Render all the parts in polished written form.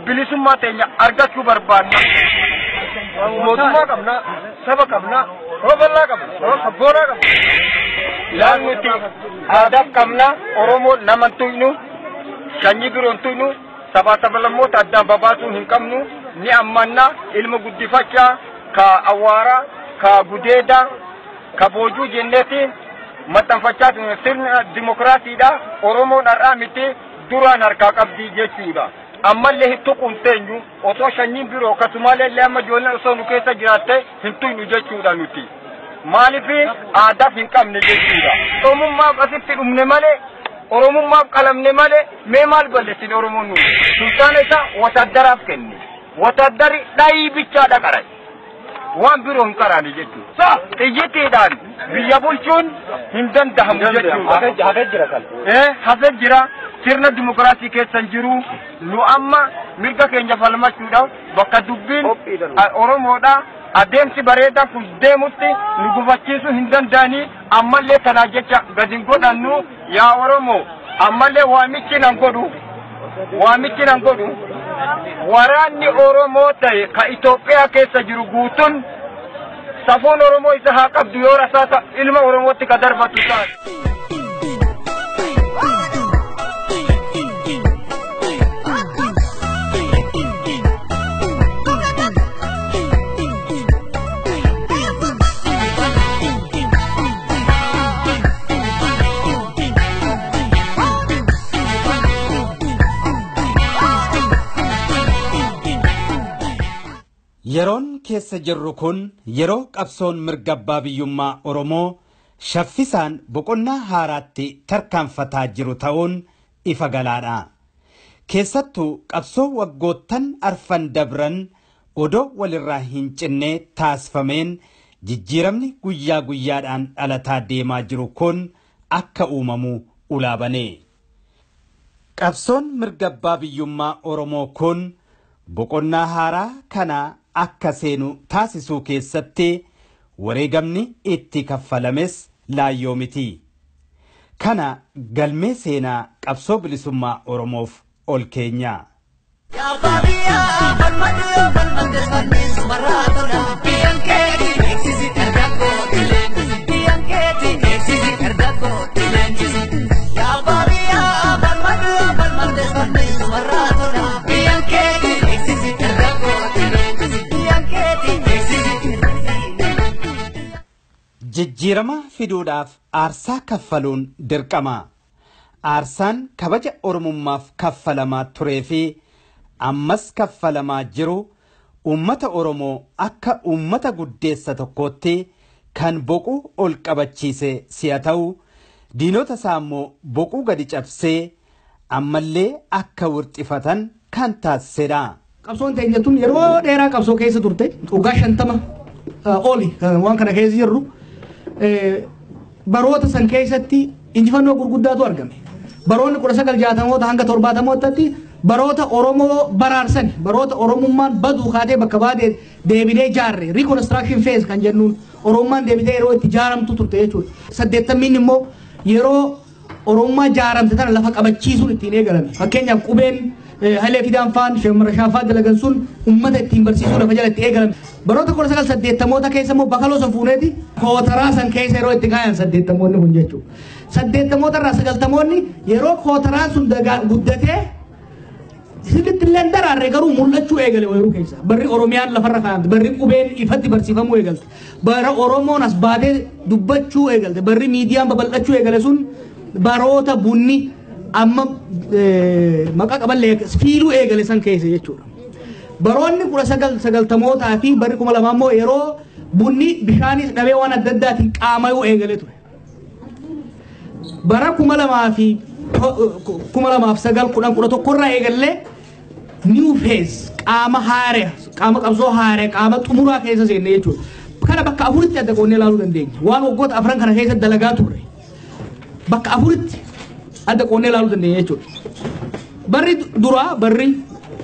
bilisummaa teenya argachuu barbaanna. Mootummaa qabna, saba qabna, rooballaa qabna, sabboonaa qabna. Laan nuti aadaa qabna, Oromoo nama tuynu, sanyii biroon tuynu, sabaa sablammoota addaan babaasuu hin qabnu, ni ammanna ilma guddifachaa ka awwaara, ka gudeeda, ka boojuu jenneeti maxxanfachaa sirna dimokiraasiidha. Oromoon har'aa miti duraan harkaa qabdii jechuudha. Ammallee hin tuquun teenyu osoo sanyiin biroo akkasumallee amma ijoolleen osoo nu keessa jiraatte hin tuynu jechuudha nuti. Maaliif aadaaf hin qabne jechuudha. Oromummaaf asitti dhumne malee, Oromummaaf qalamne malee, mee maal balleessine Oromoon nuti? Sultaana isaa wataddaraaf kenne. Wataddari dhayii bichaadha qaray. Waan biroo hin qaraane jechuudha. Xiyyitiidhaan biyya bulchuun hin danda'amu jechuudha. Hafee jira. Sirna dimokiraasii keessan jiru nu amma mirga keenya falmachuudhaaf bakka dubbiin Oromoodha adeemsi bareedaa kun deemutti nu gufachiisuu hin danda'anii ammallee kanaa jecha gadi hin godhannu yaa Oromoo ammallee waamichi nan godhu waraanni Oromoo ta'e ka Itoophiyaa keessa jiru guutuun safuun Oromoo isa haa qabdu yoo rasaasa ilma Oromootti ka darbatu taate. Yeroon keessa jirru kun yeroo qabsoon mirga abbaa biyyummaa Oromoo shaffisaan boqonnaa haaraatti tarkaanfataa jiru ta'uun ifa galaadha. Keessattuu qabsoo waggoottan arfan dabran odoo walirraa hin cinne taasifameen jijjiiramni guyyaa guyyaadhaan dhalataa deemaa jiru kun akka uumamu ulaabane. Qabsoon mirga abbaa biyyummaa Oromoo kun boqonnaa haaraa kana akka seenu taasisuu keessatti wareegamni itti kaffalames laayyoo miti. Kana galmee seenaa qabsoo bilisummaa Oromoof ol keenya. Jijjiirama fiduudhaaf aarsaa kaffaluun dirqama. Aarsaan kabaja Oromummaaf kaffalamaa turee fi ammas kaffalamaa jiru uummata Oromoo akka uummata guddeessa tokkootti kan boquu ol qabachiise si'a ta'u diinota isaa immoo boquu gadi cabsee ammallee akka wurxifatan kan taasisedha. Qabsoon teenya tun yeroo dheeraa qabsoo keessa turte waggaa 50 oli waan kana keessa jirru. Baroota san keessatti injifannoo gurguddaatu argame. Baroonni 1960 hanga 70tti baroota Oromoo baraarsan baroota Oromummaan baduu kaatee bakka baadee deebinee ijaarre reconstruction phase kan jennuun Oromummaan deebitee yeroo itti ijaaramtu turte jechuudha. 80 immoo yeroo Oromummaa ijaaramte tana lafa qabachiisuun ittiin eegalame. Fakkeenyaaf qubeen Haile Fidaan faan Sheemara Shaafaa dalagan sun uummata ittiin barsiisuu lafa jala itti eegalame. Baroota 1980 keessa immoo bakaloo san fuuneeti kootaraa san keessa yeroo itti kaayan 80 kun jechuudha. 80 irraa 90 yeroo kootaraan sun guddatee sirriitti illee daraarree garuu mul'achuu eegale yeroo keessa. Barri Oromiyaan lafarra kaa'amte, barri qubeen ifatti barsiifamuu eegalte, bara Oromoon as baatee dubbachuu eegalte, barri miidiyaan babal'achuu eegale sun baroota bunni amma maqaa qaballee fiiluu eegale san keessa jechuudha. Baroonni 1990 fi barri 2000 immoo yeroo bunni bishaanis dhabee waan adda addaatiin qaamayuu eegale ture. Bara 2000 fi 2009 irraa eegallee new phase qaama haaree qaama qabsoo haaree qaama xumuraa keessa seenne jechuudha. Kana bakka afuritti adda qoonnee ilaaluu dandeenya. Waan waggoota afran kana keessa dalagaa turre bakka afuritti adda qoonnee ilaaluu dandeenya jechuudha. Barri duraa barri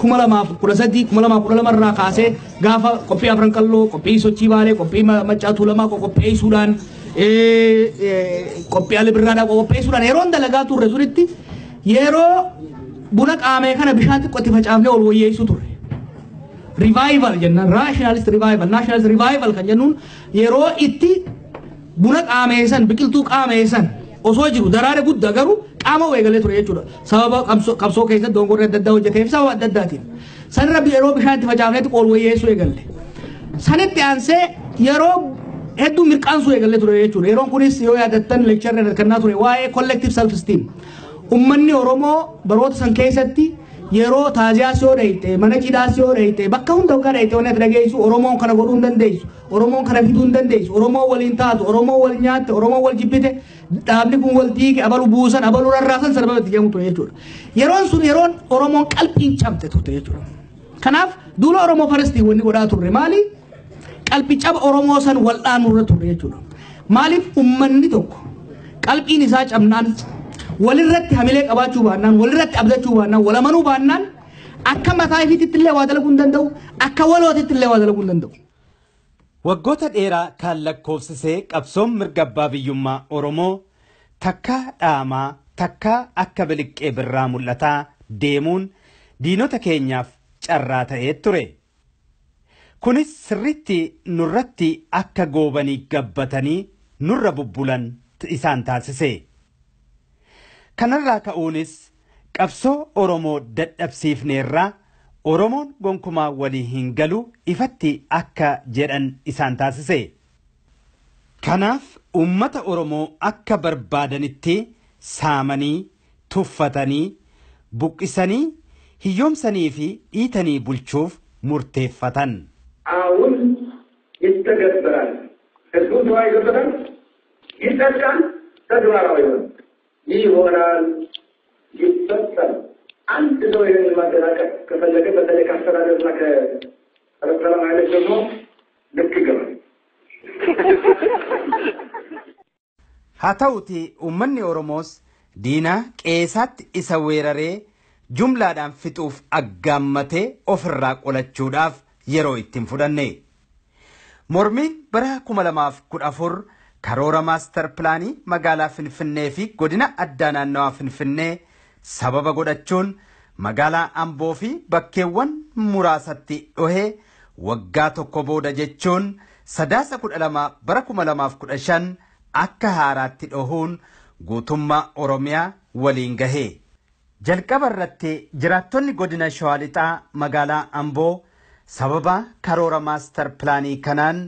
2013 2012 irraa kaasee gaafa qophii afran qalloo qophii sochii baalee qophii maccaa tuulamaa qopheessuudhaan qophii alibirraadhaa qopheessuudhaan yeroo dalagaa turre sunitti yeroo buna qaamee kana bishaan xiqqootti facaafnee ol wayyeessu turre. Revival jennaan rationalist revival nationalist revival kan jennuun yeroo itti buna qaamee san biqiltuu qaamee san osoo jiru daraare guddaa garuu qaama weegalee ture jechuudha. Sababa qabsoo keessatti dongorri adda addaa hojjeteef sababa adda addaatiin. Sanirra yeroo bishaan itti facaafneetti ol wayyeessuu eegalle. Sanitti aansee yeroo hedduu mirqaansuu eegalee ture jechuudha. Yeroon kunis yoo yaadattan leekcharri kennaa ture waa'ee collective self esteem. Uummanni Oromoo baroota san keessatti yeroo taaziyaas yoo dhayite mana cidhaas yoo dhayite bakka hunda ugaa dhayite waan itti dhageessu Oromoon kana godhuu hin dandeessu. Oromoon kana fiduu hin dandeessu. Oromoon waliin taatu, Oromoon wal nyaatte, Oromoon wal jibbite, dhaabni kun wal diige, abalu buusan, abalu rarraasan sababa itti jedhamu ture jechuudha. Yeroon sun yeroon Oromoon qalbiin cabte turte jechuudha. Kanaaf duula Oromoo faristii wanni godhaa turre maali? Qalbii caba Oromoo san wal'aanurra turre jechuudha. Maaliif uummanni tokko qalbiin isaa cabnaan walirratti hamilee qabaachuu baannaan walirratti abdachuu baannaan wal amanuu baannaan akka mataa ifiitti illee waa dalaguu hin danda'u akka walootitti illee waa dalaguu hin danda'u. Waggoota dheeraa kan lakkoofsisee qabsoon mirga abbaa biyyummaa Oromoo takka dhaamaa takka akka biliqqee birraa mul'ataa deemuun diinota keenyaaf carraa ta'ee ture. Kunis sirriitti nurratti akka goobanii gabbatanii nurra bubbulan isaan taasise. Kanarraa ka'uunis qabsoo Oromoo dadhabsiifneerraa Oromoon gonkumaa walii hin galu ifatti akka jedhan isaan taasise. Kanaaf uummata Oromoo akka barbaadanitti saamanii, tuffatanii, buqqisanii, hiyyoomsanii fi dhiitanii bulchuuf murteeffatan. አሁን ይተገበራል ህዝቡ ተዋይቶታል ይጸድቃል ተግባራዊ ይሆናል ይፈጸም አንድ ሰው ይህን ማደናቀፍ ከፈለገ በተለይ ከአስተዳደርና ከሰላም ኃይሎች ደግሞ ልክ ይገባል። haa ta'uti uummanni Oromoos diinaa qeesaatti isa weeraree jumlaadhaan fixuuf aggaammatee ofirraa qolachuudhaaf yeroo ittiin fudhanne. Mormiin bara 2014 karoora maastar pilaanii magaalaa Finfinnee fi godina addaa naannawaa Finfinnee sababa godhachuun magaalaa Amboo fi bakkeewwan muraasatti dhohee waggaa tokko booda jechuun sadaasa 12 bara 2015 akka haaraatti dhohuun guutummaa Oromiyaa waliin gahee. Jalqaba irratti jiraattonni godina Shawaa Lixaa magaalaa Amboo sababa karoora maastar pilaanii kanaan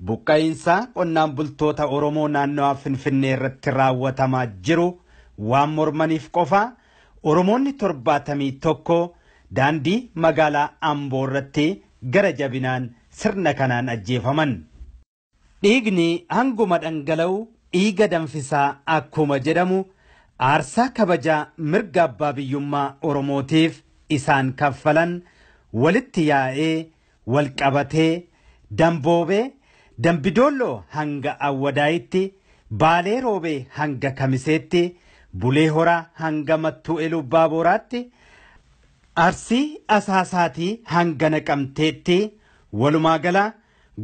buqqa'iinsa qonnaan bultoota Oromoo naannawaa Finfinnee irratti raawwatamaa jiru waan mormaniif qofa Oromoonni 71 daandii magaalaa Amboo irratti gara jabinaan sirna kanaan ajjeefaman. Dhiigni hanguma dhangala'u dhiiga danfisaa akkuma jedhamu aarsaa kabajaa mirga abbaa biyyummaa Oromootiif isaan kaffalan walitti yaa'ee wal qabatee damboobee dambidooloo hanga awwadaayitti baalee roobee hanga kamiseetti bulee horaa hanga mattuu elubbaa booraatti arsii asaasaatii hanga naqamteetti walumaa gala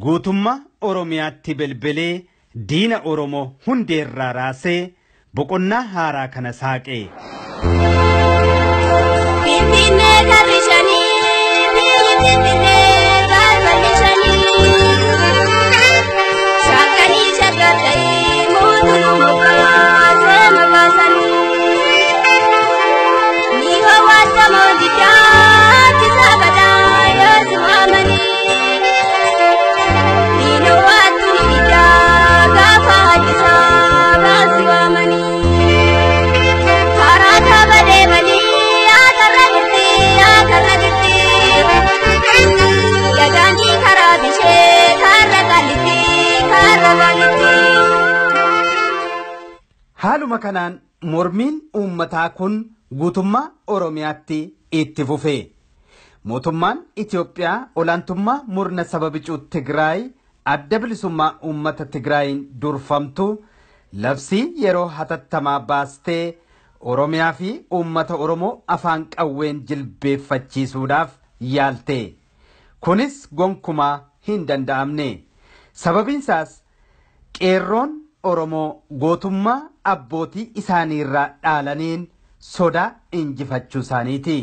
guutummaa Oromiyaatti belbelee diina Oromoo hundeerraa raasee boqonnaa haaraa kana saaqee. Haaluma kanaan mormiin uummataa kun guutummaa Oromiyaatti itti fufee. Mootummaan Itoophiyaa olaantummaa murna saba bicuu Tigraay adda bilisummaa uummata Tigraayin durfamtu labsii yeroo hatattamaa baastee Oromiyaa fi uummata Oromoo afaan qawween jilbeeffachiisuudhaaf yaalte. Kunis gonkumaa hin danda'amne. Sababiinsaas qeerroon Oromoo gootummaa abbootii isaaniirraa dhaalaniin sodaa injifachuu isaaniiti.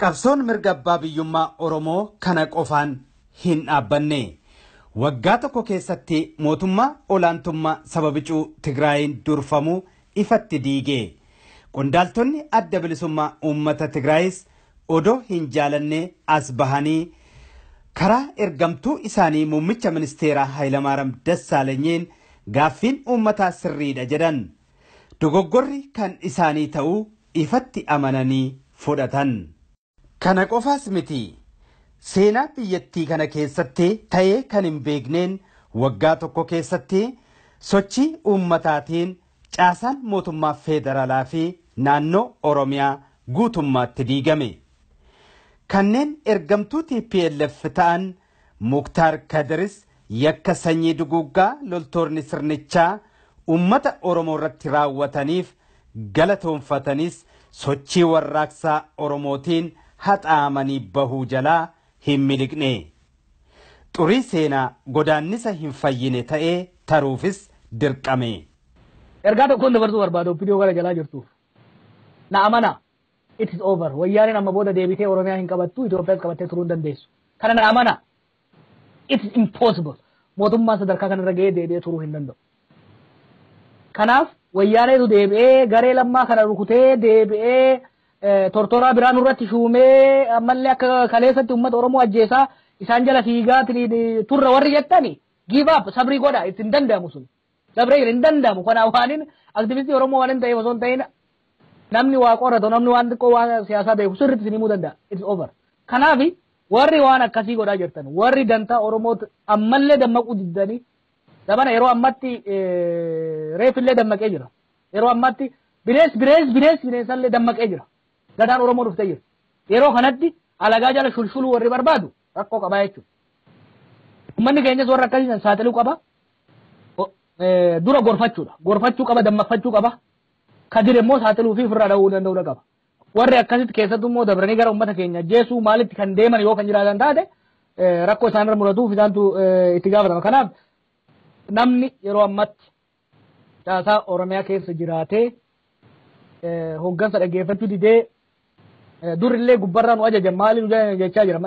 Qabsoon mirga abbaa biyyummaa Oromoo kana qofaan hin dhaabbanne. Waggaa tokko keessatti mootummaa olaantummaa saba bicuu Tigraayin durfamuu ifatti diigee. Qondaaltonni adda bilisummaa uummata Tigraayis odoo hin jaalanne as bahanii karaa ergamtuu isaanii muummicha ministeeraa Hayilamaariyaam Dassaalenyiin gaaffiin uummataa sirriidha jedhan. Dogoggorri kan isaanii ta'uu ifatti amananii fudhatan. Kana qofaas miti. Seenaa biyyattii kana keessatti ta'ee kan hin beekneen waggaa tokko keessatti sochii uummataatiin caasaan mootummaa federaalaa fi naannoo Oromiyaa guutummaatti diigame. Kanneen ergamtuu TPLF ta'an Muktaar Kadiris yakka sanyii duguuggaa loltoonni sirnichaa uummata Oromoo irratti raawwataniif galatoonfatanis sochii warraaqsaa Oromootiin haxaamanii bahuu jalaa hin miliqne. Xurii seenaa godaannisa hin fayyine ta'ee taruufis dirqame. Ergaa tokkoon dabarsuu barbaadu viidiyoo gara jalaa jirtuuf. Na amana. It is over. Wayyaaneen amma booda deebitee Oromiyaa hin qabattu, Itoophiyaas qabattee turuu hin dandeessu. Kana na amana. It is impossible. Mootummaan sadarkaa kanarra ga'ee deebi'ee turuu hin danda'u. Kanaaf wayyaaneetu deebi'ee garee lammaa kana rukutee deebi'ee tortoraa biraan irratti shuumee ammallee akka kaleessatti uummata Oromoo ajjeesaa isaan jala fiigaa turra warri jettani give up sabrii godha itti hin danda'amu sun sabrii hin danda'amu kanaaf waanin aktivistii Oromoo waan hin ta'eef osoo hin ta'in namni waa qoratu namni waan xiqqoo waan siyaasaa beeku sirriitti isin himuu danda'a it's over kanaaf warri waan akkasii godhaa jirtan warri dantaa Oromoo ammallee dammaquu diddanii dabana yeroo ammatti reefillee dammaqee jira yeroo ammatti bineensallee dammaqee jira. Gadaan Oromoo dhuftee jirti. Yeroo kanatti alagaa jala shulshuluu warri barbaadu rakkoo qabaa jechuudha. Uummanni keenyas warra akkasii saaxiluu qaba. Dura gorfachuudha. Gorfachuu qaba, dammaqfachuu qaba. Kadir immoo saaxiluu fi ofirraa dha'uu danda'uudha qaba. Warri akkasitti keessattuu immoo dabranii gara uummata keenya ajjeesuu maalitti kan deeman yoo kan jiraatan taate rakkoo isaanirra mudatuuf isaantu itti gaafatama. Kanaaf namni yeroo ammatti caasaa Oromiyaa keessa jiraatee hoggansa dhaggeeffachuu didee durillee gubbarraa nu ajajan maali nu jechaa jira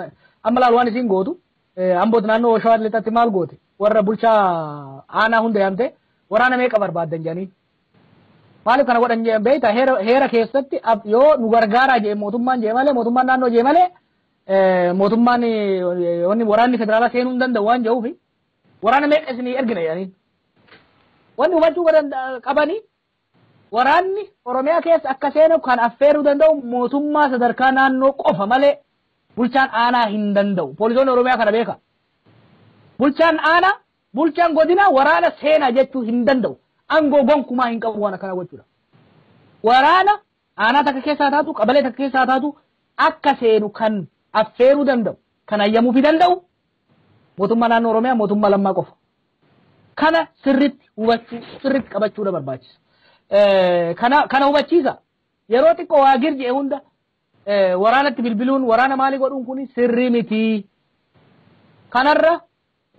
amma laal waan isin gootu amboot naannoo shawaa lixatti maal goote warra bulchaa aanaa hunda yaamte waraana meeqa barbaaddan jedhanii maaliif kana godhan jedhan beeyta heera keessatti yoo nu gargaaraa jee mootummaan jee malee mootummaan naannoo jee malee mootummaan wanni waraanni federaalaa seenuu hin danda'u waan jedhuufi waraana meeqa isinii ergina jedhanii wanni hubachuu qabanii waraanni Oromiyaa keessa akka seenu kan affeeruu danda'u mootummaa sadarkaa naannoo qofa malee bulchaan aanaa hin danda'u. Poolisoonni Oromiyaa kana beeka. Bulchaan aanaa, bulchaan godina waraana seenaa jechuu hin danda'u. Aangoo gonkumaa hin qabu waan akkana gochuudha. Waraana aanaa takka keessaa taatu, qabalee takka keessaa taatu akka seenu kan affeeruu danda'u, kan ayyamuu fi danda'u mootummaa naannoo Oromiyaa mootummaa lammaa qofa. Kana sirriitti hubachuu, sirriitti qabachuudha barbaachisa. Kana hubachiisa yeroo xiqqoo waa girjee hunda waraanatti bilbiluun waraana maalii godhuun kun sirrii miti kanarra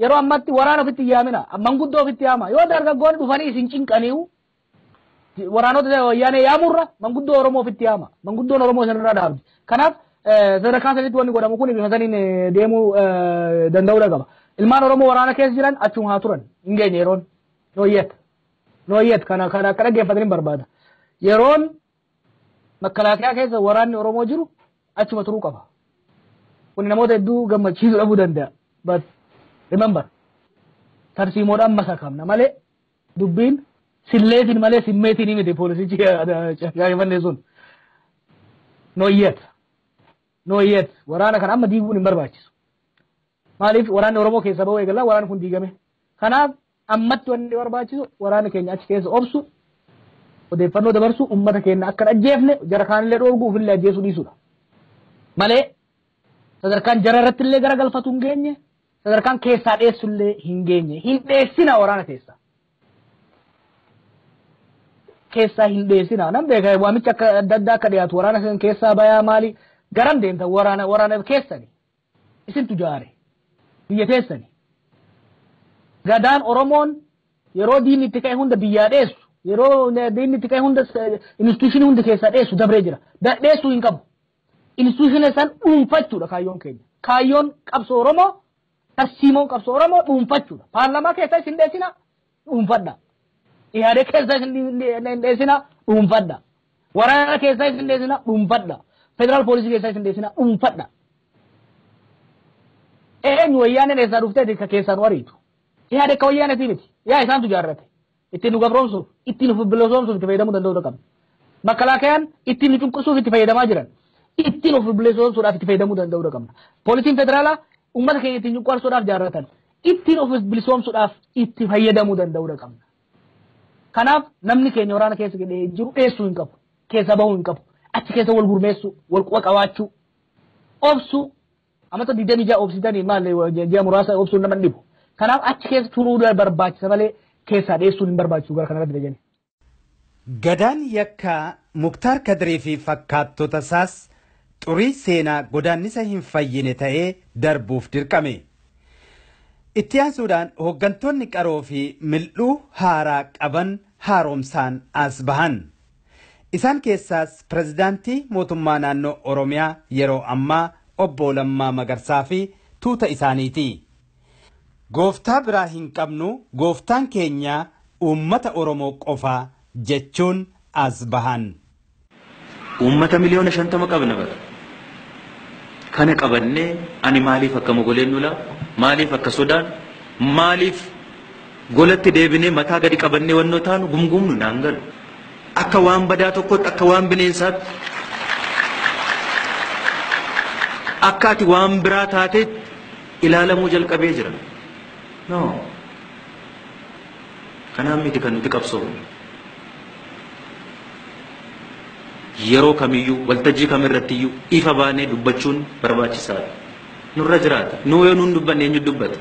yeroo ammatti waraana ofitti yaamina manguddoo ofitti yaama yoo dargaggoonni dhufanii isin cinqaniihu waraanota wayyaanee yaamurra manguddoo Oromoo ofitti yaama manguddoon Oromoo isinirra dhaabdi kanaaf sadarkaa sanitti wanni godhamu kun bifa saniin deemuu danda'uudha qaba ilmaan Oromoo waraana keessa jiran achuma haa turan hin geenye yeroon nooyyet kana akka dhaggeeffatanii barbaada. Yeroon makalaakaa keessa waraanni Oromoo jiru achuma turuu qaba. Kun namoota hedduu gammachiisuu dhabuu danda'a. But remember tarsiimoodhaan masakamna malee dubbiin silleetiin malee simmeetiin miti poolisichi gaafannee sun. Nooyyet waraana kana amma diiguun hin barbaachisu. Maaliif waraanni Oromoo keessa ba'uu eegala waraanni kun diigame. Kanaaf ammatti wanni barbaachisu waraana keenya achi keessa obsu odeeffannoo dabarsu ummata keenya akka ajjeefne jara kaanillee dhoorguu ofillee ajjeesuu dhiisudha. Malee sadarkaan jara irratti illee garagalfatu hin geenye sadarkaan keessaa dheessullee hin geenye hin dheessina waraana keessa. Keessaa hin dheessina nam beeka waamicha akka adda addaa akka dhiyaatu waraana keessaa bayaa maali garam deemta waraana keessani isintu jaare biyya teessani gadaan Oromoon yeroo diinni itti ka'e hunda biyyaa dheessu yeroo diinni itti ka'e hunda institution hunda keessaa dheessu dabree jira dheessuu hin qabu institution san dhuunfachuudha kaayyoon keenya kaayyoon qabsoo Oromoo tarsiimoon qabsoo Oromoo dhuunfachuudha paarlamaa keessa isin dheessina dhuunfadha ihaadee keessa isin dheessina dhuunfadha waraana keessa isin dheessina dhuunfadha federal police keessa isin dheessina dhuunfadha eenyu wayyaaneen eessaa dhuftee keessaan wariitu ihaadee ka wayyaanee miti yaa isaantu jaarrate ittiin nu gabroomsuuf ittiin nu bilisoomsuuf itti fayyadamuu danda'uu qabna makalaakayaan ittiin nu cunqursuuf itti fayyadamaa jiran ittiin of bilisoomsuudhaaf itti fayyadamuu danda'uu qabna poolisiin federaalaa ummata keenya ittiin cunqursuudhaaf jaarratan ittiin of bilisoomsuudhaaf itti fayyadamuu danda'uu qabna kanaaf namni keenya waraana keessa jiru dheessuu hin qabu keessa bahuu hin qabu achi keessa wal gurmeessuu wal quba qabaachuu obsuu amata 26 obsitanii maal ji'a muraasa obsuun nama dhibu kanaaf achi keessa turuu barbaachisa malee keessaa dheessuun hin barbaachisu gara kanarratti dajane. Gadaan yakkaa Muktaar Kadirii fi fakkaattota isaas xurii seenaa godaannisa hin fayyine ta'ee darbuuf dirqame. Itti aansuudhaan hooggantoonni qaroo fi mil'uu haaraa qaban haaromsaan as bahan. Isaan keessaas pirezidaantii mootummaa naannoo Oromiyaa yeroo ammaa obbo Lammaa Magarsaa fi tuuta isaaniiti. Gooftaa biraa hin qabnu gooftaan keenya uummata Oromoo qofaa jechuun as bahan. Uummata miliyoona 50 qabna bara. Kana qabannee ani maaliif akka mogoleen nula maaliif akka sodaan maaliif golatti deebinee mataa gadi qabannee wannoo taanu gumgumnu naan galu. Akka waan badaa tokkotti akka waan bineensaatti akka ati waan biraa taateetti ilaalamuu jalqabee jira. No. Kanaaf miti kan nuti qabsoofnu. Yeroo kamiyyuu waltajjii kamirrattiyyuu ifa baanee dubbachuun barbaachisaadha. Nurra jiraata. Nu yoo nuun dubbanne eenyu dubbata.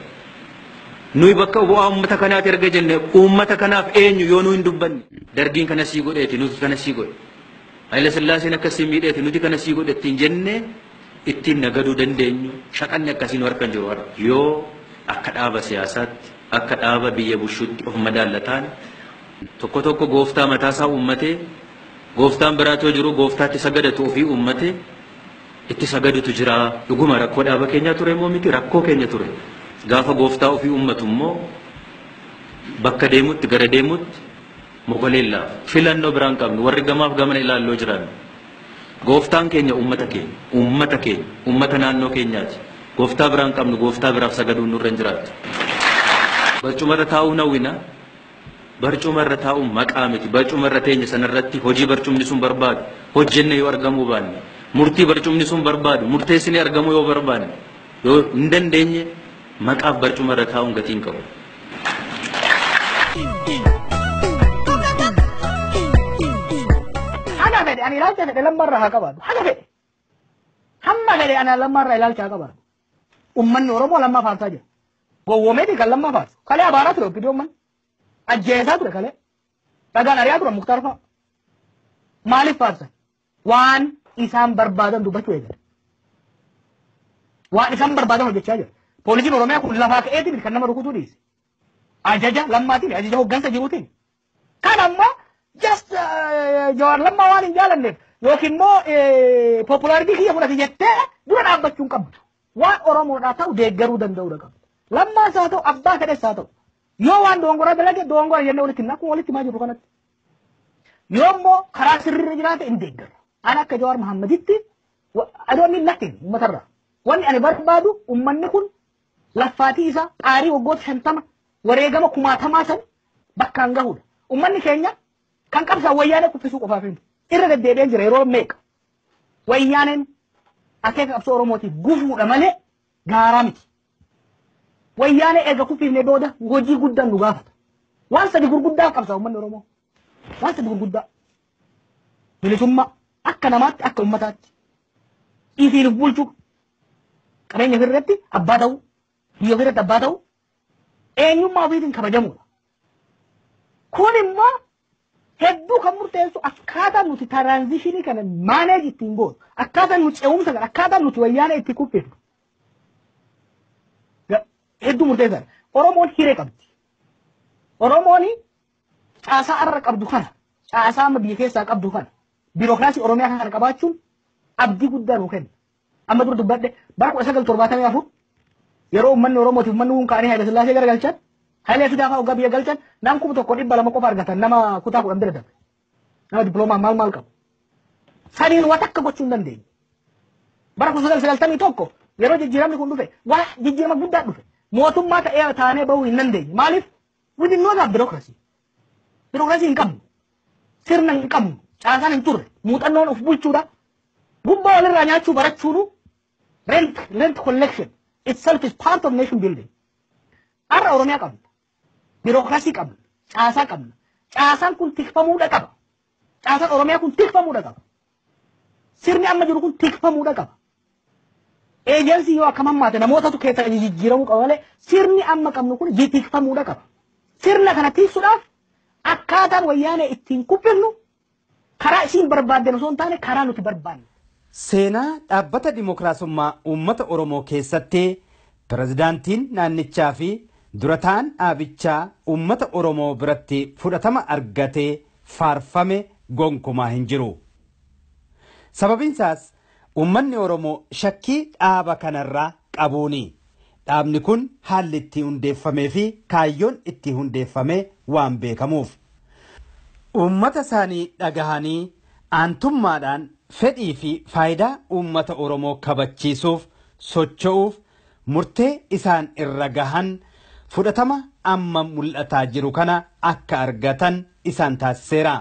Nuyi bakka bu'aa uummata kanaati erga jenne uummata kanaaf eenyu yoo nu hin dubbanne. Dargiin kana sii godheeti nuti kana sii godhe. Hayila Sillaaseen akkasii miidheeti nuti kana sii godhe ittiin jenne ittiin nagaduu dandeenyu shaqanni akkasiin harkan jiru harka. Yoo akka dhaaba siyaasaatti akka dhaaba biyya bushuutti of madaalataan tokko tokko gooftaa mataasaa uummatee gooftaan biraatoo jiru gooftaatti sagadatu ofii uummatee itti sagadutu jira dhuguma rakkoo dhaaba keenyaa ture moo miti rakkoo keenya ture gaafa gooftaa ofii uummatu immoo bakka deemutti gara deemutti mogoleellaa filannoo biraan qabnu warri gamaaf gamana ilaalloo jiran gooftaan keenya uummata naannoo keenyaati. Gooftaa biraan qabnu gooftaa biraaf sagaduun nurra hin jiraatu. Barcumarra taa'uu nawwina. Barcumarra taa'uu maqaa miti. Barcumarra teenya sanarratti hojii barcumni sun barbaadu hojjenne yoo argamuu baanne murtii barcumni sun barbaadu murteessine argamuu yoo barbaanne yoo hin dandeenye maqaaf barcumarra taa'uun gatii hin qabu. Haga fedhe ani ilaalcha fedhe lammarra haa qabaatu. Haga fedhe. Hamma fedhe ani lammarra ilaalcha haa qabaatu. Ummanni Oromoo lammaa faarsaa jira. Gowwoomeeti kan lammaa faarsu. Kalee abaaraa ture obbidii ummanni. Ajjeesaa ture kalee. Dhagaan ari'aa ture Muktaar fa'a. Maaliif faarsan? Waan isaan barbaadan dubbachuu eegale. Waan isaan barbaadan hojjechaa jira. Poolisiin Oromiyaa kun lafaa ka'eetiin kan nama rukutuu dhiise. Ajaja lammaatiin ajaja hoggansa jiruutiin. Kan ammoo just Jawaar Lammaa waan hin jaalanneef yookiin immoo populaaritii kiyya fudhate jettee dura dhaabbachuu hin qabdu. Waan Oromoodhaa ta'u deeggaruu danda'uudha qabdu. Lammaas haa ta'u abbaa fedhes haa ta'u. Yoo waan doongora dalage doongora jennee walitti hin akkuma walitti himaa jiru kanatti. Yoo immoo karaa sirriirra jiraate hin deeggaru. Ani akka Jawaar Mahaammaditti adoonni latin uummatarraa. Wanni ani barbaadu uummanni kun laffaatii isaa qaarii waggoota 50 wareegama 1000 san bakkaan gahuudha. Uummanni keenya kan qabsaan wayyaanee kuffisuu qofaaf hin irra deddeebi'ee jira yeroo meeqa. Wayyaaneen akeeka qabsoo Oromootiif gufuudha malee gaaraa miti. Wayyaanee eega kuffifnee booda hojii guddaan nu gaafata. Waan sadi gurguddaa qabsaa uummanni Oromoo. Waan sadi gurguddaa. Bilisummaa akka namaatti akka uummataatti. Isiin bulchuu qabeenya ofirratti abbaa ta'uu biyya ofirratti abbaa ta'uu eenyummaa ofiitiin kabajamuudha. Kun immoo hedduu kan murteessu akkaataa nuti taraanzishinii kana maaneej ittiin goonu akkaataa nuti ce'umsa kana akkaataa nuti wayyaana itti kuffifnu hedduu murteessaadha. Oromoon hiree qabdi. Oromoon caasaa arra qabdu kana caasaa amma biyya keessaa qabdu kana biirokraasii Oromiyaa kana qabaachuun abdii guddaa nuu kenna. Amma dura dubbadhe bara 1974 yeroo uummanni Oromootiif uummanni kun kaanii Haayile Sillaasee garagalchan Haayile Fidaafaa hoggaa biyya galchan nam 1,200 qofa argatan nama kutaa 10 bira darbe. Nama diploomaa maal qabu. Saniin waan akka gochuu hin dandeenye. Bara 1991 yeroo jijjiiramni kun dhufe waa jijjiirama guddaa dhufe. Mootummaa ta'ee taanee bahuu hin dandeenye. Maaliif? We did not have bureaucracy. Bureaucracy hin qabnu. Sirna hin qabnu. Caasaan hin turre. Muuxannoon of bulchuudha. Gubbaa walirraa nyaachuu barachuunu rent collection itself is part of nation building. Har'a Oromiyaa qabna. Bureaucracy qabna. Caasaa qabna. Caasaan kun tikfamuudha qaba. Caasaan Oromiyaa kun tikfamuudha qaba. Sirni amma jiru kun tikfamuudha qaba. Eejensi yoo akkam hammaate namootatu keessa jijjiiramuu qaba malee sirni amma qabnu kun tikfamuudha qaba. Sirna kana tiksuudhaaf akkaataan wayyaanee ittiin kuffifnu karaa isiin barbaadden osoo hin taane karaa nuti barbaanne. Seenaa dhaabbata dimokiraasummaa uummata Oromoo keessatti pirezidaantiin naannichaa fi durataan dhaabichaa uummata Oromoo biratti fudhatama argatee faarfame gonkumaa hin jiru. Sababiin isaas uummanni Oromoo shakkii dhaaba kanarraa qabuuni. Dhaabni kun haalli itti hundeeffamee fi kaayyoon itti hundeeffame waan beekamuuf. Uummata isaanii dhagahanii aantummaadhaan fedhii fi faayidaa uummata Oromoo kabachiisuuf socho'uuf murtee isaan irra gahan fudhatama amma mul'ataa jiru kana akka argatan isaan taasiseera.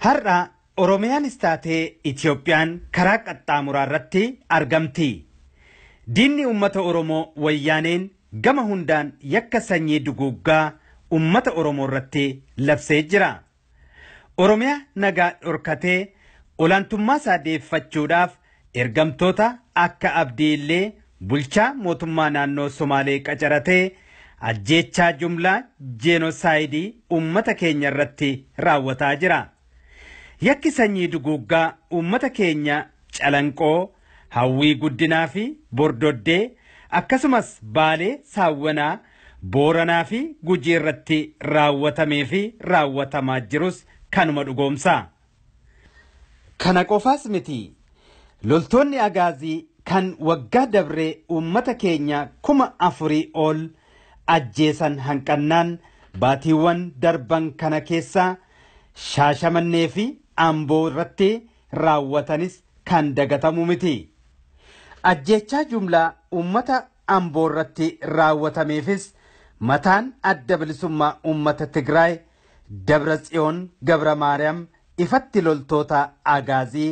Har'a Oromiyaanis taatee Itoophiyaan karaa qaxxaamuraa irratti argamti. Diinni uummata Oromoo wayyaaneen gama hundaan yakka sanyii duguuggaa uummata Oromoo irratti labsee jira. Oromiyaa nagaa dhorkatee olaantummaa isaa deeffachuudhaaf ergamtoota akka Abdiillee bulchaa mootummaa naannoo Somaalee qacaratee ajjeechaa jumlaa jenosaayidii uummata keenya irratti raawwataa jira. Yakki sanyii duguuggaa uummata keenya calanqoo hawwii guddinaa fi bordoddee akkasumas baalee saawwanaa booranaa fi gujii irratti raawwatamee fi raawwatamaa jirus kanuma dhugoomsa. Kana qofaas miti loltoonni agaazii kan waggaa dabree uummata keenya 4,000 ol ajjeesan hanqannaan baatiiwwan darban kana keessa Shaashamannee fi Amboo irratti raawwatanis kan dagatamu miti. Ajjeechaa jumlaa uummata Amboo irratti raawwatameefis mataan adda bilisummaa uummata Tigraay Dabratsiyoon Gabra Maariyaam ifatti loltoota agaazii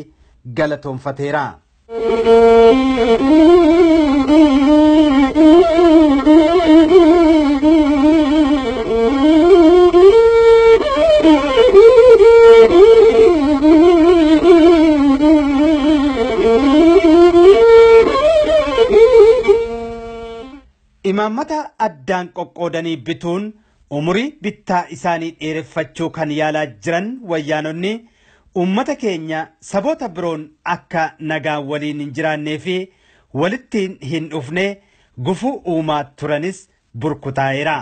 galatoonfateera. Imaammata addaan qoqqoodanii bituun umurii bittaa isaanii dheereffachuu kan yaalaa jiran wayyaanonni uummata keenya saboota biroon akka nagaa waliin hin jiraannee fi walitti hin dhufne gufuu uumaa turanis burkutaa'eera.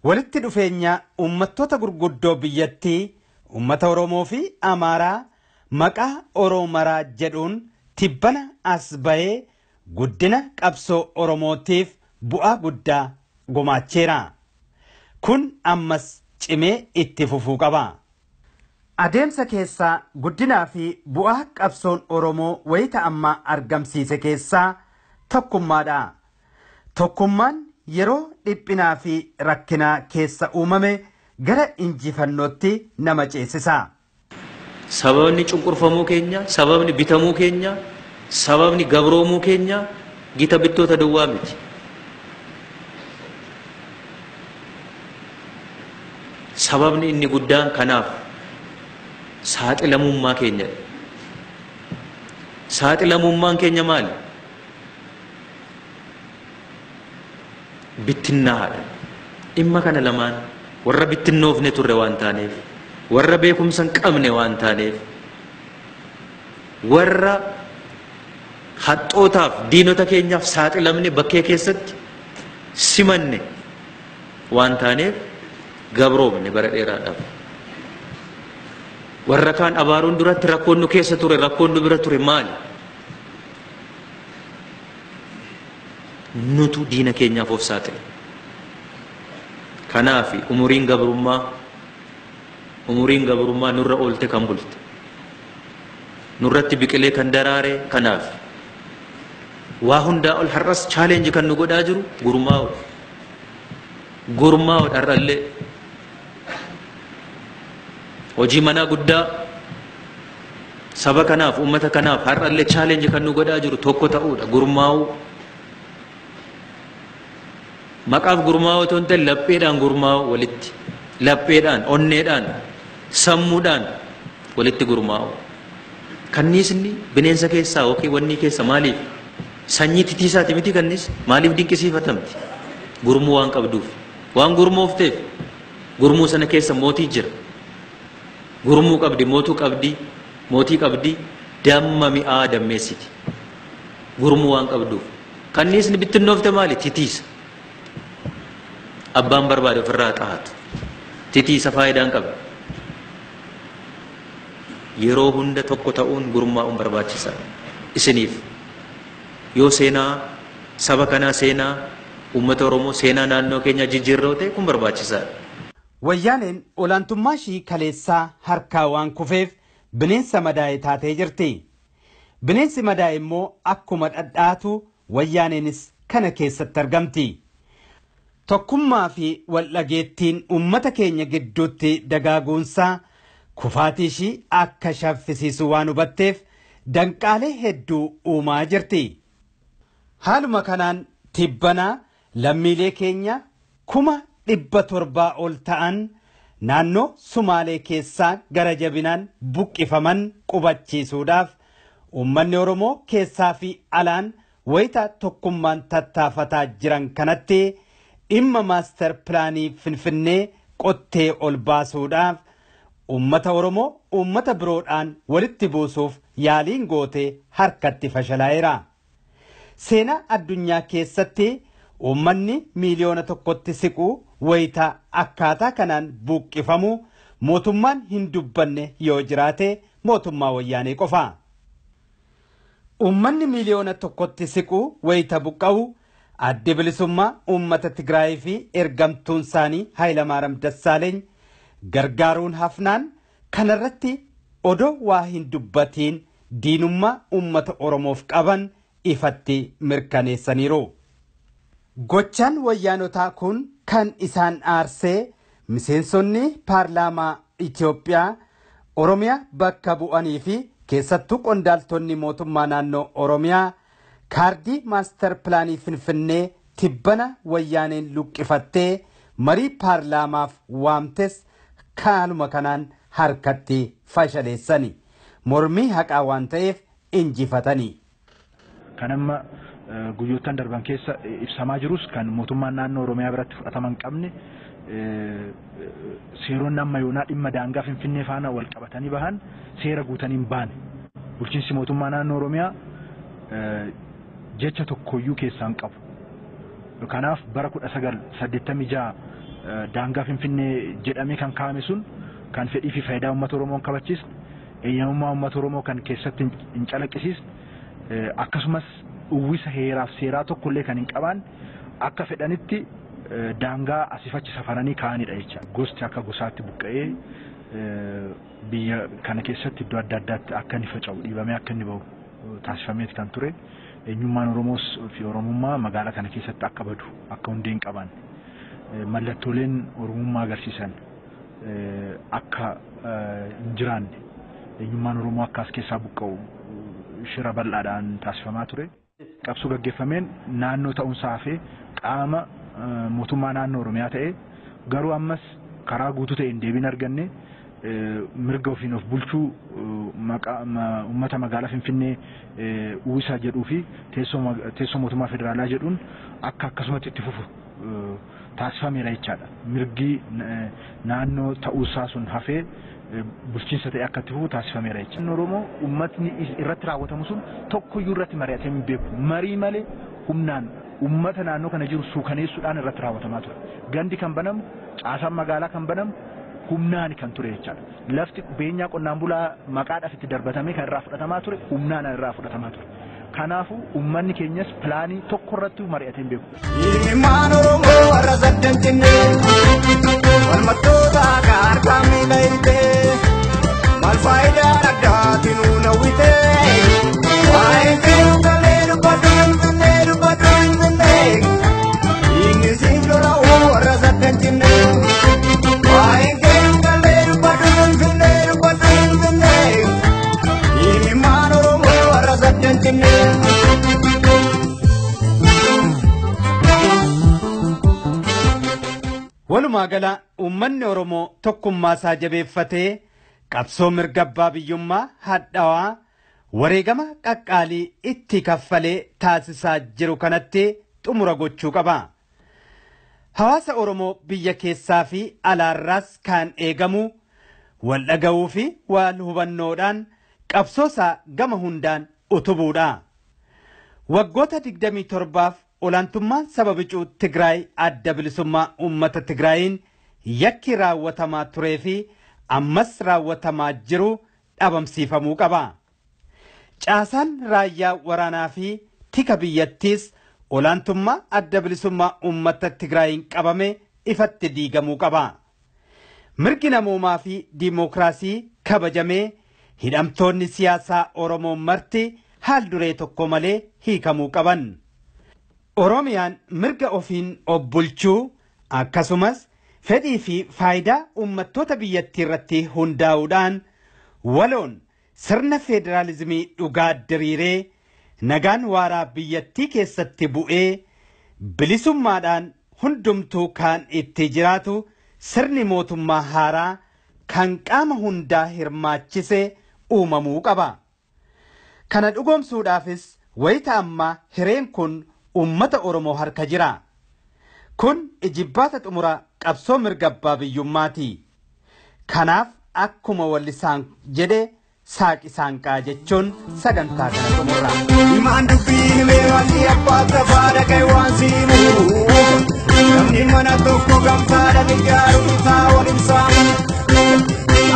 Walitti dhufeenya uummattoota gurguddoo biyyattii uummata Oromoo fi Amaaraa maqaa Oromaraa jedhuun tibbana as bahee guddina qabsoo Oromootiif bu'aa guddaa gumaacheera. Kun ammas cimee itti fufuu qaba. Adeemsa keessaa guddinaa fi bu'aa qabsoon Oromoo wayita ammaa argamsiise keessaa tokkummaadha. Tokkummaan yeroo dhiphinaa fi rakkinaa keessa uumame gara injifannootti nama ceesisa. Sababni cunqurfamuu keenya, sababni bitamuu keenya, sababni gabroomuu keenya gita bittoota duwwaa miti. Sababni inni guddaan kanaaf saaxilamummaa keenya. Saaxilamummaan keenya maali? Bittinnaadha. Dhimma kana lamaan warra bittinnoofne turre waan taaneef, warra beekumsa hin qabne waan taaneef, warra haxxootaaf diinota keenyaaf saaxilamne bakkee keessatti simanne waan taaneef gabroomne bara dheeraadhaaf. Warra kaan abaaruun duratti rakkoon nu keessa ture, rakkoon nu bira ture maali? Nutu diina keenyaaf of saaxile. Kanaaf umuriin gabrummaa nurra oolte kan bulte, nurratti biqilee kan daraare. Kanaaf waa hundaa ol har'as chaalenji kan nu godhaa jiru gurmaa'u. gurmaa dharralle hojii manaa guddaa saba kanaaf ummata kanaaf har'alle challenge kan nu godhaa jiru tokko ta'uudha gurmaa'u maqaaf gurmaa'u otoo hin ta'in lapheedhaan gurmaa'u walitti lapheedhaan onneedhaan sammuudhaan walitti gurmaa'u kanniisni bineensa keessaa yookiin wanni keessa maaliif sanyii titiisaati miti kannis maaliif dinqisiifatamti gurmuu waan qabduuf waan gurmoofteef gurmuu sana keessa mootii jira gurmuu qabdi mootii qabdi damma mi'aa dammeessiti gurmuu waan qabduuf kanniisni bittinnoofte maali titiisa abbaan barbaade ofirraa xaatu titiisa faayidaan qaba yeroo hunda tokko ta'uun gurmaa'uun barbaachisaa isiniif yoo seenaa saba kanaa seenaa uummata Oromoo seenaa naannoo keenya jijjiirroo ta'e kun barbaachisaadha. Wayyaaneen olaantummaa ishii kaleessaa harkaa waan kufeef bineensa madaa'e taatee jirti. Bineensi madaa'e immoo akkuma dhadhaatu wayyaaneenis kana keessatti argamti. Tokkummaa fi waldhageettiin uummata keenya gidduutti dagaaguunsaa kufaatii ishii akka shaffisiisu waan hubatteef danqaalee hedduu uumaa jirti. Haaluma kanaan tibbanaa lammiilee keenya 700,000 ol ta'an naannoo Sumaalee keessaa gara jabinaan buqqifaman qubachiisuudhaaf uummanni Oromoo keessaa fi alaan wayita tokkummaan tattaafataa jiran kanatti dhimma maaster pilaanii Finfinnee qottee ol baasuudhaaf uummata Oromoo uummata biroodhaan walitti buusuuf yaaliin gootee harkatti fashalaa'eera. Seenaa addunyaa keessatti uummanni miiliyoona tokkotti siquu wayita akkaataa kanaan buqqifamu mootummaan hin dubbanne yoo jiraate mootummaa wayyaanee qofa. Uummanni miiliyoona tokkotti siquu wayita buqqa'u adda bilisummaa uummata Tigraay fi ergamtuun isaanii Hayilamaariyaam Dassaaleeny gargaaruun hafnaan kanarratti odoo waa hin dubbatiin diinummaa uummata Oromoof qaban ifatti mirkaneessaniiru. Gochaan wayyaanotaa kun kan isaan aarsee miseensonni paarlaamaa Itoophiyaa Oromiyaa bakka bu'anii fi keessattuu qondaaltonni mootummaa naannoo Oromiyaa kaardii maaster pilaanii Finfinnee tibbana wayyaaneen luqqifattee marii paarlaamaaf waamtes kanuma kanaan harkatti fashaleessani. Mormii haqaa waan ta'eef injifatanii. Kanamma guyyoottan darban keessa ibsamaa jirus kan mootummaan naannoo Oromiyaa biratti fudhatama hin qabne seeronni amma yoonaa dhimma daangaa Finfinnee faana wal qabatanii bahan seera guutanii hin baane. Bulchiinsi mootummaa naannoo Oromiyaa jecha tokkoyyuu keessaa hin qabu. Kanaaf bara 1986 daangaa Finfinnee jedhamee kan kaa'ame sun kan fedhii fi faayidaa uummata Oromoo kabachiisne eeyyamummaa uummata Oromoo kan keessatti hin calaqqisiisne akkasumas uwwisa heeraaf seeraa tokkollee kan hin qabne akka fedhanitti daangaa asifachi safaranii kaa'anidha jecha. Gosti akka gosaatti buqqa'ee biyya kana keessatti iddoo adda addaatti akka inni faca'u dhiibamee akka inni bahu taasifameeti kan ture. Eenyummaan Oromoos fi Oromummaa magaalaa kana keessatti akka badu akka hundee hin qaban mallattooleen Oromummaa agarsiisan akka hin jiraanne eenyummaan Oromoo akka as keessaa buqqa'u shira bal'aadhaan taasifamaa ture. Qabsoo gaggeeffameen naannoo ta'uunsaa fi qaama mootummaa naannoo Oromiyaa ta'e garuu ammas karaa guutuu ta'een deebiin arganne mirga ofiin of bulchuu uummata magaalaa Finfinnee uwwisaa jedhuu fi teessoo mootummaa federaalaa jedhuun akka akkasumatti itti fufu taasifameera jechaadha. Mirgi naannoo ta'uusaa sun hafee bulchiinsa ta'e akka itti fufu taasifameera jechaadha. Oromoo uummatni irratti raawwatamu sun tokkoyyuu irratti mari'atee hin beeku. Marii malee humnaan uummata naannoo kana jiru suukaneessuudhaan irratti raawwatamaa ture. Gandi kan banamu, caasaan magaalaa kan banamu humnaan kan ture jechaadha. Lafti beenyaa qonnaan bulaa maqaadhaaf itti darbatamee kan irraa fudhatamaa ture humnaan irraa fudhatamaa ture. Kanaafuu uummanni keenyas pilaanii tokko irratti mari'atee hin beeku. Ilmaan Oromoo warra saddeettinee walmattoota harkaa miila hiitee maal faayidaa addaatiin nuuna witee waa'ee keenu galee dubbaduu hin finne inni siin jola'uu warra saddeettinee. Walumaa gala uummanni Oromoo tokkummaasaa jabeeffatee qabsoo mirga abbaa biyyummaa hadhaawaa wareegama qaqqaalii itti kaffalee taasisaa jiru kanatti xumura gochuu qaba. Hawaasa Oromoo biyya keessaa fi alaarraas kan eegamu wal dhaga'uu fi wal hubannoodhaan qabsoosaa gama hundaan utubuudha. Waggoota 27 olaantummaan saba bicuu Tigraay adda bilisummaa uummata Tigraayiin yakki raawwatamaa turee fi ammas raawwatamaa jiru dhabamsiifamuu qaba. Caasaan raayyaa waraanaa fi tika biyyattiis olaantummaa adda bilisummaa uummata Tigraayiin qabame ifatti diigamuu qaba. Mirgi namoomaa fi diimokiraasii kabajamee hidhamtoonni siyaasaa Oromoo marti haal duree tokko malee hiikamuu qaban. Oromiyaan mirga ofiin of bulchuu akkasumas fedhii fi faayidaa uummattoota biyyattii irratti hundaa'uudhaan waloon sirna federaalizimii dhugaa diriiree nagaan waaraa biyyattii keessatti bu'ee bilisummaadhaan hundumtuu kan itti jiraatu sirni mootummaa haaraa kan qaama hundaa hirmaachise uumamuu qaba. Kana dhugoomsuudhaafis wayita ammaa hireen kun ummata Oromoo harka jira. Kun ijibbaata xumura qabsoo mirga abbaa biyyummaati. Kanaaf akkuma wallisaan jedhe saaqisaan qaa jechuun sagantaa kana xumurra. Imaan dubbiin meewwanti abbaata faada kee waan siimu. Namni mana tokko gamtaadha xiyyaaru isaa waliin saamu.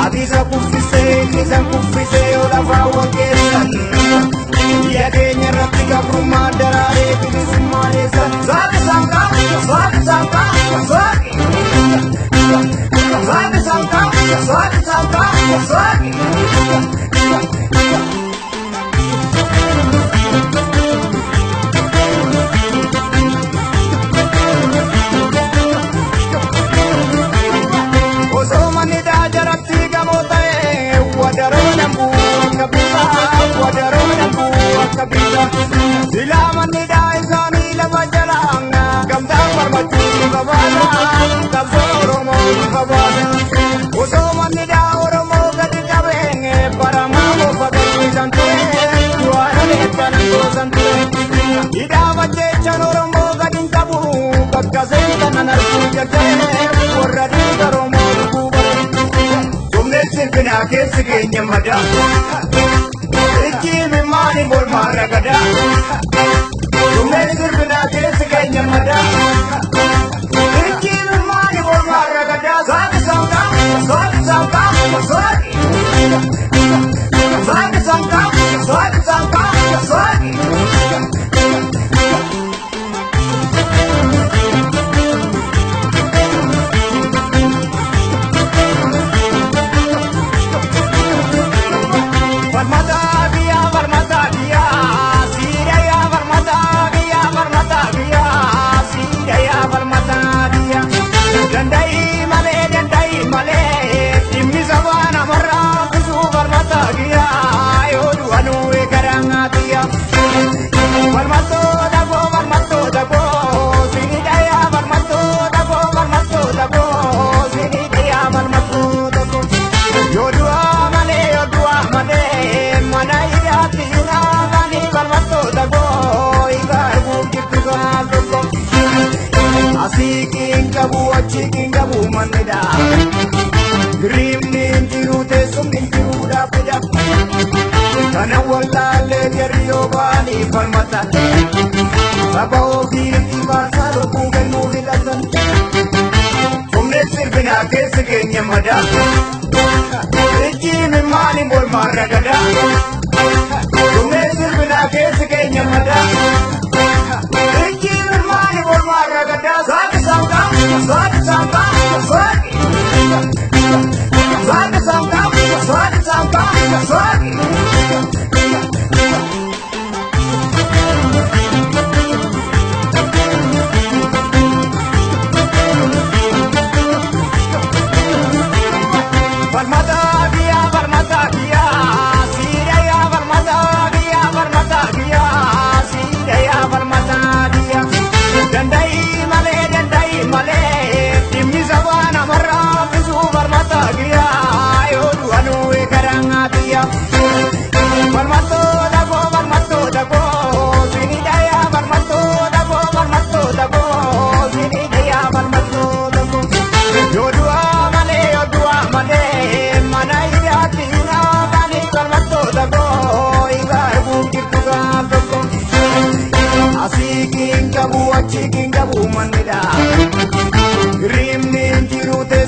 Adiisa kuffisee isa kuffisee yoo lafaa waggeessan. Biyya keenya irratti gabrummaa daraaree bilisummaa eessan. Saaqi saaqaa, saaqi saaqaa, saaqi. Saaqi saaqaa, saaqi saaqaa, saaqi. Osoo manni daajaratti gamoo ta'e wadaroo nambuu akka bitaa wadaroo nambuu akka bitaa silaa manni daa isaanii lafa jalaan gamtaan barbachuu qabaata qabsoo Oromoo qabaata osoo manni daa Oromoo gadi qabeen baramaa mooffatanii ture waan aleettan goosan ture hidhaama jechaan Oromoo gadi qabu bakka seentan arguu jajjabee warra dhiiga Oromoo sirbina keessi keenya madaa ijjiimi maani mormaa ragadaa dhumee sirbina keessi keenya madaa ijjiimi maani mormaa ragadaa saaqi saaqaa saaqi saaqaa saaqi saaqi saaqaa saaqi saaqaa saaqi. Dandai male, dimmi sabana marra kusu barmata giya, yo duanu ekaranga tiya. Barmato dago, sini daya barmato dago, sini daya barmato dago. Yo dua male, mana ida tina bani barmato dago, ikar bukit dago. Asikin kabu manida Grimni intiru tesum intiru da peda Kana wallale geriyo bani falmata Sabao birti basalo kugen muhilatan Umne sirbina kesi kenya mada Rijimi mani bol maragada Umne sirbina kesi kenya mada Rijimi mani bol maragada Saaki saaka, saaki saaka, saaki. Saaki saaka, saaki saaka, saaki. Barmata kia, siraya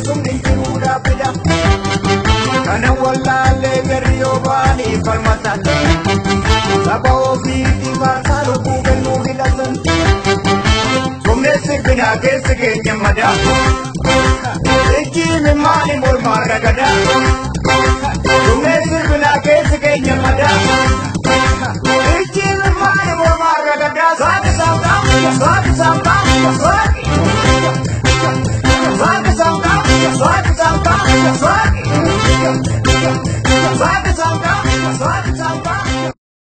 sumni jiruudha fida. Kana wallaalee gariyoo baanii falmatan. Saba ofiitti maarsaa lubbuu kennuu filatan. Sumneessi binaa keessa keenya madaa. Ejjiimi maali mormaa ragadaa. Sumneessi binaa keessa keenya madaa. Ejjiimi maali mormaa ragadaa. Saaki saamtaa, saaki saamtaa, saaki. Saaki saamtaa, saaki saamtaa, saaki.